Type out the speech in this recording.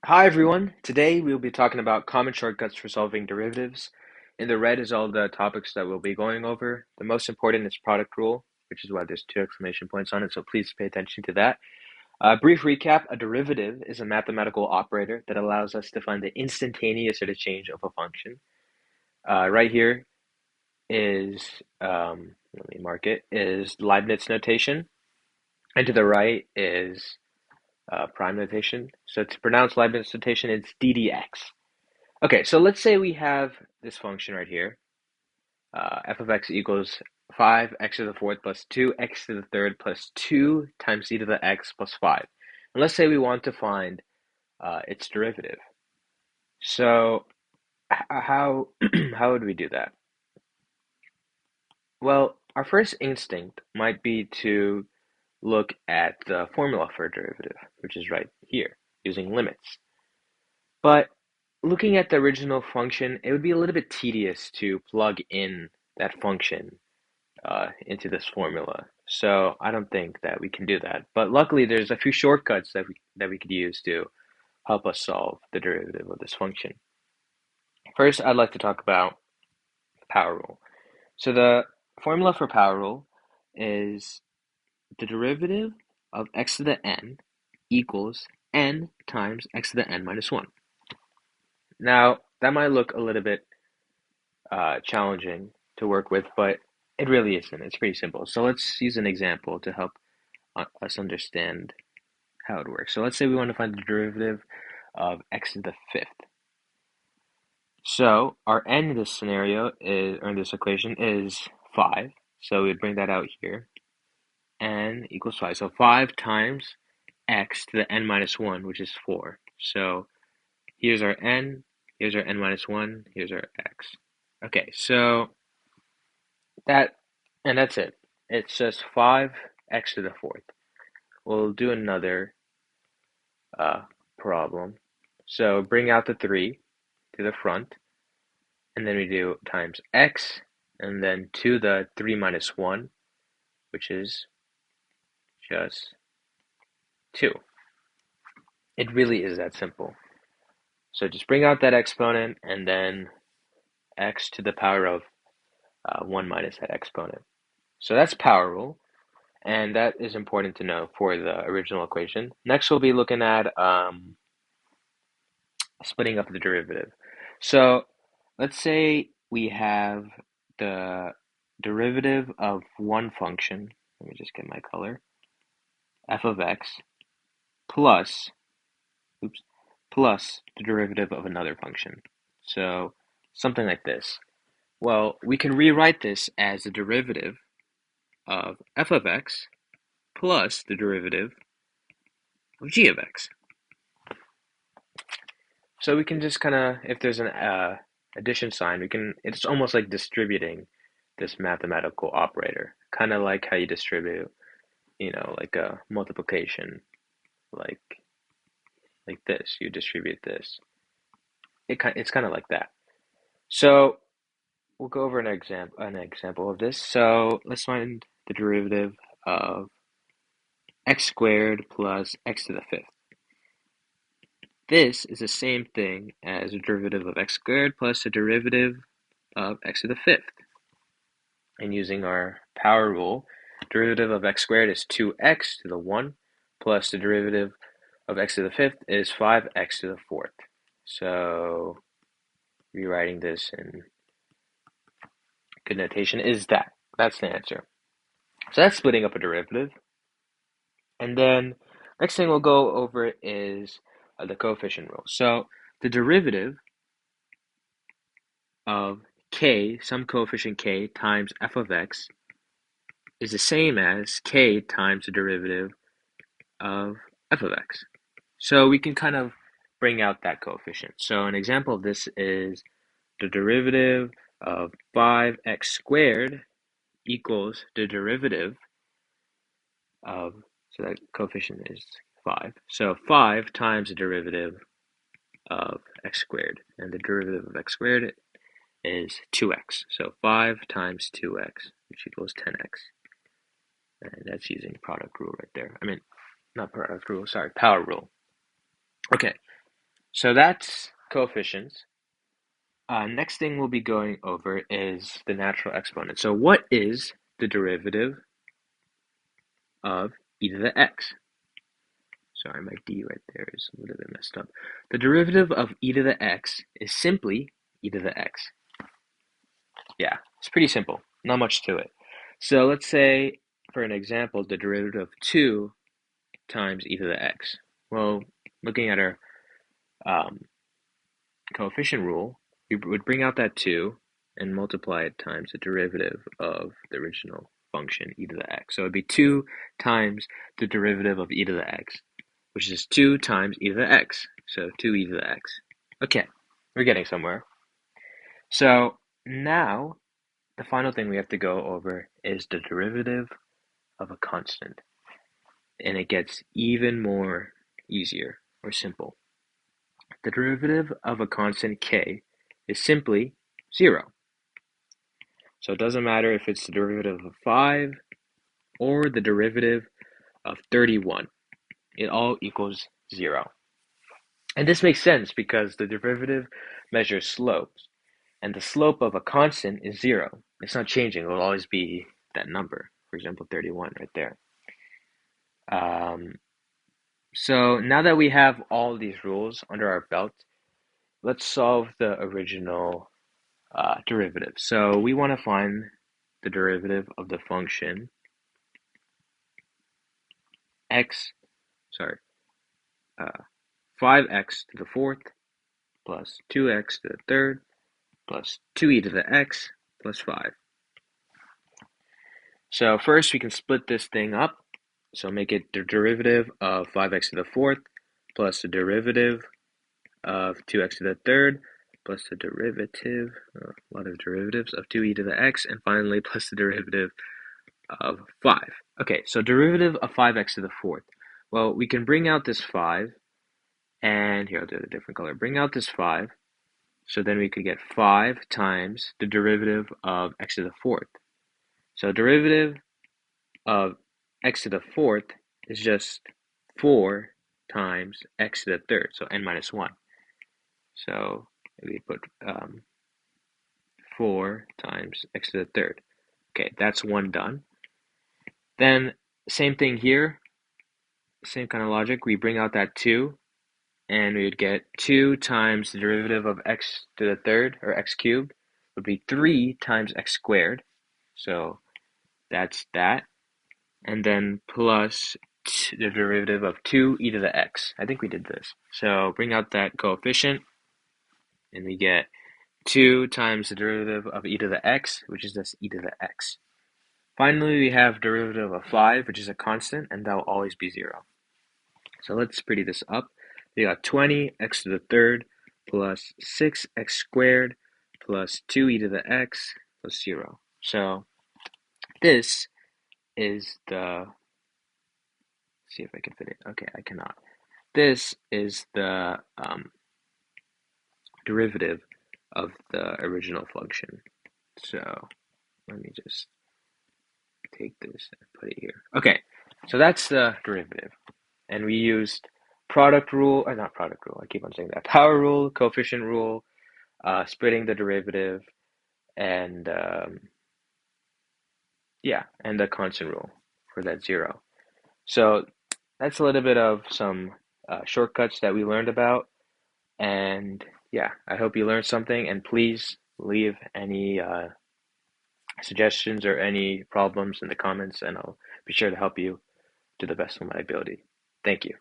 Hi everyone. Today we'll be talking about common shortcuts for solving derivatives. In the red is all the topics that we'll be going over. The most important is product rule, which is why there's two exclamation points on it, so please pay attention to that. Brief recap, a derivative is a mathematical operator that allows us to find the instantaneous rate of change of a function. Right here is, let me mark it, is Leibniz notation, and to the right is prime notation. So to pronounce Leibniz notation, it's ddx. Okay, so let's say we have this function right here, f of x equals 5x to the fourth plus 2x to the third plus 2 times e to the x plus 5. And let's say we want to find its derivative. So how, how would we do that? Well, our first instinct might be to look at the formula for a derivative, which is right here, using limits. But looking at the original function, it would be a little bit tedious to plug in that function into this formula. So I don't think that we can do that. But luckily, there's a few shortcuts that we could use to help us solve the derivative of this function. First, I'd like to talk about power rule. So the formula for power rule is the derivative of x to the n equals n times x to the n minus 1. Now, that might look a little bit challenging to work with, but it really isn't. It's pretty simple. So let's use an example to help us understand how it works. So let's say we want to find the derivative of x to the fifth. So our n in this scenario is, or in this equation, is 5. So we'd bring that out here. N equals 5. So 5 times x to the n minus 1, which is 4. So here's our n, here's our n minus 1, here's our x. Okay, so that's it. It's just 5x to the fourth. We'll do another problem. So bring out the 3 to the front, and then we do times x, and then to the 3 minus 1, which is just 2. It really is that simple. So just bring out that exponent, and then x to the power of 1 minus that exponent. So that's power rule, and that is important to know for the original equation. Next, we'll be looking at splitting up the derivative. So let's say we have the derivative of one function. Let me just get my color. F of x plus, oops, plus the derivative of another function. So something like this. Well, we can rewrite this as the derivative of f of x plus the derivative of g of x. So we can just kind of, if there's an addition sign, it's almost like distributing this mathematical operator, kind of like how you distribute, like a multiplication, like this, you distribute this. It's kind of like that. So we'll go over an example of this. So let's find the derivative of x squared plus x to the fifth. This is the same thing as the derivative of x squared plus the derivative of x to the fifth. And using our power rule, derivative of x squared is 2x to the 1 plus the derivative of x to the fifth is 5x to the fourth. So rewriting this in good notation is that. That's the answer. So that's splitting up a derivative. And then next thing we'll go over is the coefficient rule. So the derivative of k, some coefficient k, times f of x is the same as k times the derivative of f of x. So we can kind of bring out that coefficient. So an example of this is the derivative of 5x squared equals the derivative of, so that coefficient is 5. So 5 times the derivative of x squared. And the derivative of x squared is 2x. So 5 times 2x, which equals 10x. And that's using product rule right there. I mean, not product rule, sorry, power rule. Okay, So that's coefficients. Next thing we'll be going over is the natural exponent. So what is the derivative of e to the x? Sorry, my d right there is a little bit messed up. The derivative of e to the x is simply e to the x. Yeah, it's pretty simple. Not much to it. So let's say, for an example, the derivative of 2 times e to the x. Well, looking at our um, coefficient rule, we would bring out that 2 and multiply it times the derivative of the original function e to the x. So it'd be 2 times the derivative of e to the x, which is 2 times e to the x. So 2e to the x. Okay, we're getting somewhere. So now the final thing we have to go over is the derivative of a constant. And it gets even more easier or simple. The derivative of a constant k is simply 0. So it doesn't matter if it's the derivative of 5 or the derivative of 31. It all equals 0. And this makes sense because the derivative measures slopes, and the slope of a constant is 0. It's not changing. It will always be that number. For example, 31 right there. So now that we have all these rules under our belt, let's solve the original derivative. So we want to find the derivative of the function x, sorry, uh, 5x to the fourth plus 2x to the third plus 2e to the x plus 5. So first we can split this thing up. So make it the derivative of 5x to the fourth plus the derivative of 2x to the third plus the derivative, a lot of derivatives, of 2e to the x, and finally plus the derivative of 5. Okay, so derivative of 5x to the fourth. Well, we can bring out this 5, and here I'll do it a different color. Bring out this 5, so then we could get 5 times the derivative of x to the fourth. So derivative of x to the fourth is just 4 times x to the third, so n minus 1. So we put 4 times x to the third. Okay, that's one done. Then same thing here, same kind of logic. We bring out that 2, and we would get 2 times the derivative of x to the third, or x cubed, would be 3 times x squared. So that's that. And then plus the derivative of 2e to the x. I think we did this. So bring out that coefficient, and we get 2 times the derivative of e to the x, which is just e to the x. Finally, we have derivative of 5, which is a constant, and that will always be 0. So let's pretty this up. We got 20x to the third plus 6x squared plus 2e to the x plus 0. So this is the, see if I can fit it. Okay, I cannot. This is the derivative of the original function. So let me just take this and put it here. Okay, so that's the derivative. And we used product rule, or not product rule, I keep on saying that, power rule, coefficient rule, splitting the derivative, and yeah, and the constant rule for that 0. So that's a little bit of some shortcuts that we learned about. And yeah, I hope you learned something, and please leave any suggestions or any problems in the comments, and I'll be sure to help you to the best of my ability. Thank you.